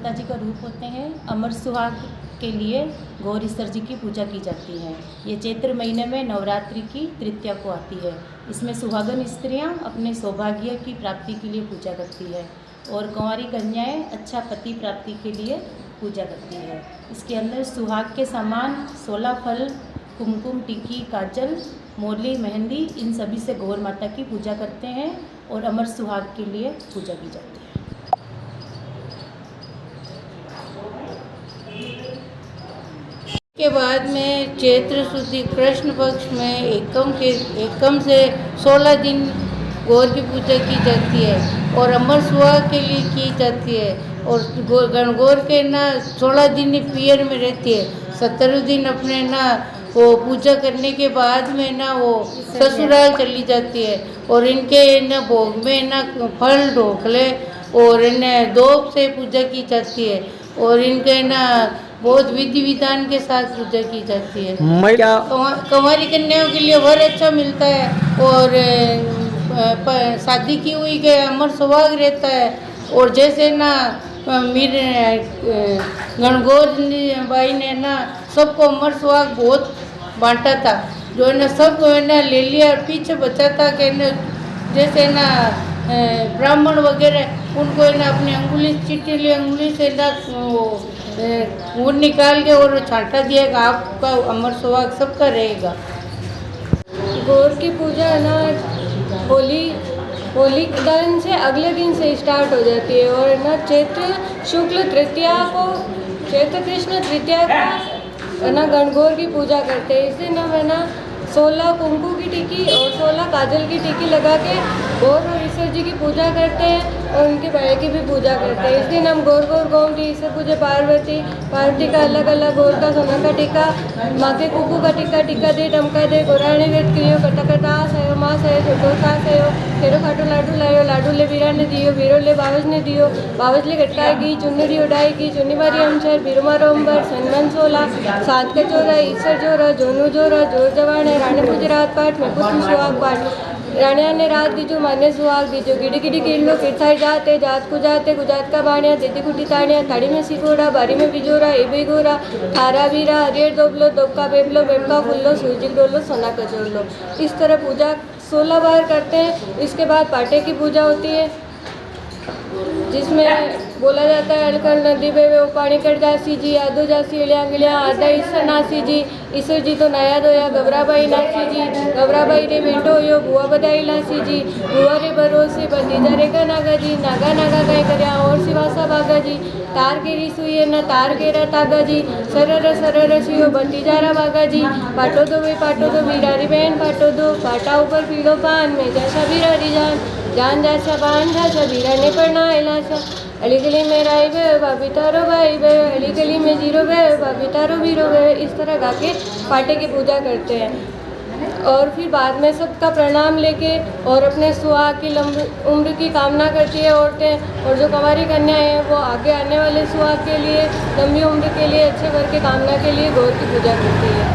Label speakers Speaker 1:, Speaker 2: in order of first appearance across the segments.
Speaker 1: माता जी का रूप होते हैं। अमर सुहाग के लिए गौर ईश्वर जी की पूजा की जाती है। ये चैत्र महीने में नवरात्रि की तृतीया को आती है। इसमें सुहागन स्त्रियां अपने सौभाग्य की प्राप्ति के लिए पूजा करती है और कुंवारी कन्याएं अच्छा पति प्राप्ति के लिए पूजा करती है। इसके अंदर सुहाग के सामान 16 फल, कुमकुम, टिक्की, काजल, मोरली, मेहंदी, इन सभी से गौर माता की पूजा करते हैं और अमर सुहाग के लिए पूजा की जाती है।
Speaker 2: के बाद में चैत्र शुद्धि कृष्ण पक्ष में एकम से 16 दिन गौर की पूजा की जाती है और अमर सुहाग के लिए की जाती है। और गणगौर के ना 16 दिन पियर में रहती है। 17 दिन अपने ना वो पूजा करने के बाद में ना वो ससुराल चली जाती है। और इनके ना भोग में ना फल ढोकले और इन्हें दोप से पूजा की जाती है और इनके ना बहुत विधि विधान के साथ पूजा की जाती है। कुंवारी कन्याओं के लिए वर अच्छा मिलता है और शादी की हुई के अमर सुहाग रहता है। और जैसे ना मेरे गणगौर बाई ने ना सबको अमर सुहाग बहुत बांटा था, जो है ना सबको है ना ले लिया और पीछे बचा था कि ना जैसे ना ब्राह्मण वगैरह उनको है ना अपनी अंगुली चिट्ठी अंगुली से ना वो निकाल के और छांटा दिया कि आपका अमर सुहाग सबका रहेगा।
Speaker 3: गौर की पूजा है ना होली दिन से अगले दिन से स्टार्ट हो जाती है और ना चैत्र शुक्ल तृतीया को चैत्र कृष्ण तृतीया को है ना गणगौर की पूजा करते हैं। इस दिन हम है ना 16 कुमकुम की टिक्की और 16 काजल की टिक्की लगा के गौर और ईश्वर जी की पूजा करते हैं और उनके भाई की भी पूजा करते हैं। इस दिन हम गौर गौरी ईश्वर पूजे पार्वती का अलग अलग गौर का सोना का टीका, माँ के कुकू का टीका दे टमका दे गोराणी वेद क्रियो कटा सयो माँ सयो छोटो सा सयो फेरो खाटो लाडू ले वीरा ने दियो वीरो ले बावज ने दियो बावज ले कटकाएगी चुनरी उड़ाएगी चुनी मारी अमचर बीरो मारो अंबर सन्मन 16 सात का चोरा ईश्वर जोरा जोनू जोरा जोर जवान राणे पूजे रात पाठ में पुष्प सुहाग पाठ राणिया ने रात दीजो माने सुहाग दीजो गिड़ी गिड़ी गिरलो किरथाई जाते जात को जाते गुजात का बाणिया देती कुटी ताड़िया थाड़ी में सिकोड़ा बारी में बिजोरा एबे गोरा थारा वीरा हरियर दोबलो दोबका बेबलो बेबका फुल्लो सूजी डोलो सोना कचोर लो। इस तरह पूजा 16 बार करते हैं। इसके बाद पाटे की पूजा होती है जिसमें बोला जाता है अलकल नदी में वो पानी कट जासी जी आदो जासी अलिया आधा ईश्वर नासी जी ईश्वर जी तो नया दोया घबराबाई नासी जी घबराबाई रे बेटो यो बुआ बधाई लासी जी बुआ रे भरोसे भतीजा रे का नागा जी नागा कहीं करया और सिवासा बागा जी तार के री सुई न तार के रा तागा जी सरर सियो भतीजारा बागा जी पाटो दो वीरारी बहन पाटो दो पाटा ऊपर पीड़ो पान में जैसा वीरारी जान जैसा बान जैसा वीरा ने पढ़ना इलासा अली गली में राई बे भाभी तारो भाई बे अली गली में जीरो बे भाभी तारो वीरो बे। इस तरह गा के पाटे की पूजा करते हैं और फिर बाद में सबका प्रणाम लेके और अपने सुहाग की लंबी उम्र की कामना करती है औरतें। और जो कुंवारी कन्या है वो आगे आने वाले सुहाग के लिए लंबी उम्र के लिए अच्छे घर की कामना के लिए गौर की पूजा करती है।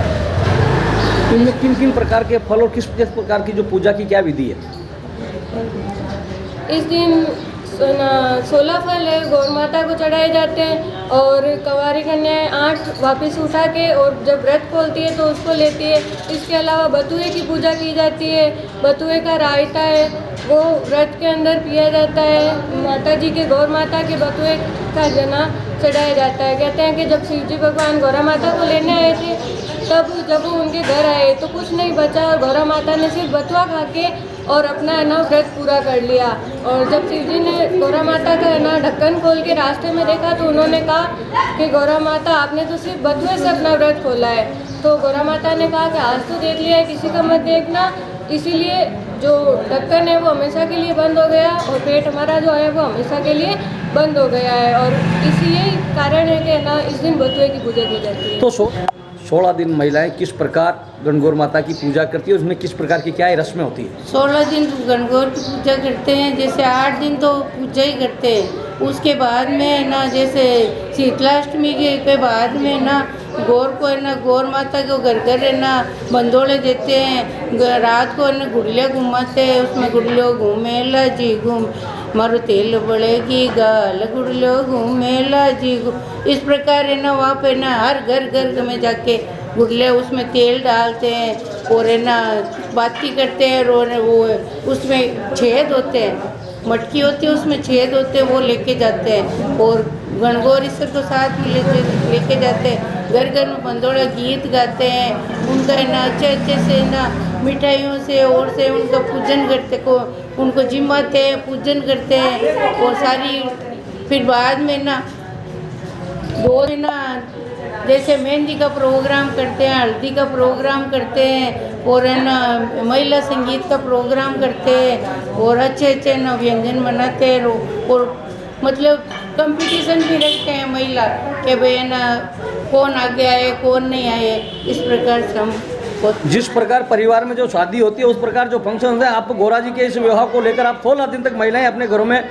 Speaker 4: इनमें किन प्रकार के फल और किस प्रकार की जो पूजा की क्या विधि है?
Speaker 3: इस दिन 16 फल है गौर माता को चढ़ाए जाते हैं और कुंवारी कन्याएं 8 वापस उठा के और जब व्रत खोलती है तो उसको लेती है। इसके अलावा बथुए की पूजा की जाती है। बथुए का रायता है वो व्रत के अंदर पिया जाता है। माता जी के गौर माता के बथुए का जना चढ़ाया जाता है। कहते हैं कि जब शिव जी भगवान गौरा माता को लेने आए थे तब जब वो उनके घर आए तो कुछ नहीं बचा और गौरा माता ने सिर्फ बथुआ खा के और अपना है ना व्रत पूरा कर लिया। और जब शिव जी ने गौरा माता का है ना ढक्कन खोल के रास्ते में देखा तो उन्होंने कहा कि गौरा माता आपने तो सिर्फ बथुए से अपना व्रत खोला है। तो गौरा माता ने कहा कि आज तो देख लिया है किसी का मत देखना, इसीलिए जो ढक्कन है वो हमेशा के लिए बंद हो गया और पेट हमारा जो है वो हमेशा के लिए बंद हो गया है। और इसी यही कारण है कि ना इस दिन बथुए की पूजा की जाती है।
Speaker 4: तो 16 दिन महिलाएं किस प्रकार गणगौर माता की पूजा करती है, उसमें किस प्रकार की क्या रस्में होती है?
Speaker 2: 16 दिन गणगौर की पूजा करते हैं। जैसे 8 दिन तो पूजा ही करते हैं। उसके बाद में ना जैसे शीतलाष्टमी के बाद में ना गौर को है ना गौर माता को घर है ना बंदोड़े देते हैं। रात को है ना गुड़िया घुमाते हैं, उसमें गुड़िया घूमे ला जी घूम मारो तेल बड़ेगी गाल गुड़लो घूमेला जी इस प्रकार है ना वहाँ पे ना हर घर में जाके गुड़ले उसमें तेल डालते हैं और है ना बाती करते हैं और वो उसमें छेद होते हैं, मटकी होती है उसमें छेद होते हैं, वो लेके जाते हैं और गणगौर ईश्वर को साथ में लेके जाते हैं। घर में बंदोड़ा गीत गाते हैं, उनका है ना अच्छे से ना मिठाइयों से और से उनका पूजन करते को उनको जिमाते हैं, पूजन करते हैं और सारी फिर बाद में ना वो है ना जैसे मेहंदी का प्रोग्राम करते हैं, हल्दी का प्रोग्राम करते हैं और है ना महिला संगीत का प्रोग्राम करते हैं और अच्छे ना व्यंजन बनाते हैं और मतलब कंपटीशन भी रखते हैं महिला कि भाई है ना कौन आगे आए कौन नहीं आए, इस प्रकार से हम
Speaker 4: जिस प्रकार परिवार में जो शादी होती है उस प्रकार जो फंक्शन है, आप गोरा जी के इस विवाह को लेकर आप 16 दिन तक महिलाएं अपने घरों में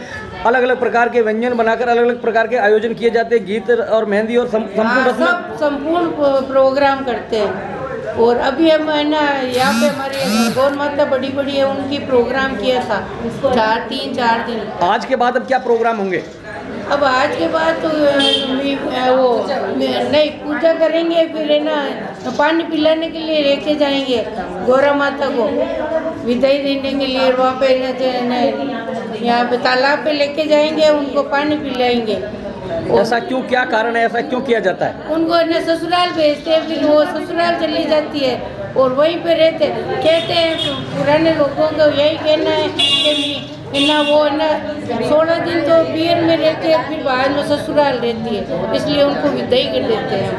Speaker 4: अलग अलग प्रकार के व्यंजन बनाकर अलग अलग प्रकार के आयोजन किए जाते हैं, गीत और मेहंदी और
Speaker 2: संपूर्ण प्रोग्राम करते हैं। और अभी हम है ना यहाँ पे हमारी गौर माता बड़ी है उनकी प्रोग्राम किया था 4 दिन।
Speaker 4: आज के बाद अब क्या प्रोग्राम होंगे?
Speaker 2: अब आज के बाद तो वो नहीं पूजा करेंगे, फिर है ना पानी पिलाने के लिए लेके जाएंगे गौरा माता को विदाई देने के लिए, वहाँ पे यहाँ पे तालाब पे लेके जाएंगे, उनको पानी पिलाएंगे।
Speaker 4: ऐसा क्यों, क्या कारण है, ऐसा क्यों किया जाता है?
Speaker 2: उनको है ना ससुराल भेजते हैं, फिर वो ससुराल चली जाती है और वहीं पे रहते कहते हैं पुराने लोगों को यही कहना है कि ना वो है ना 16 दिन तो पीर में रहते हैं, फिर बाद में ससुराल रहती है, इसलिए उनको विदाई कर देते हैं।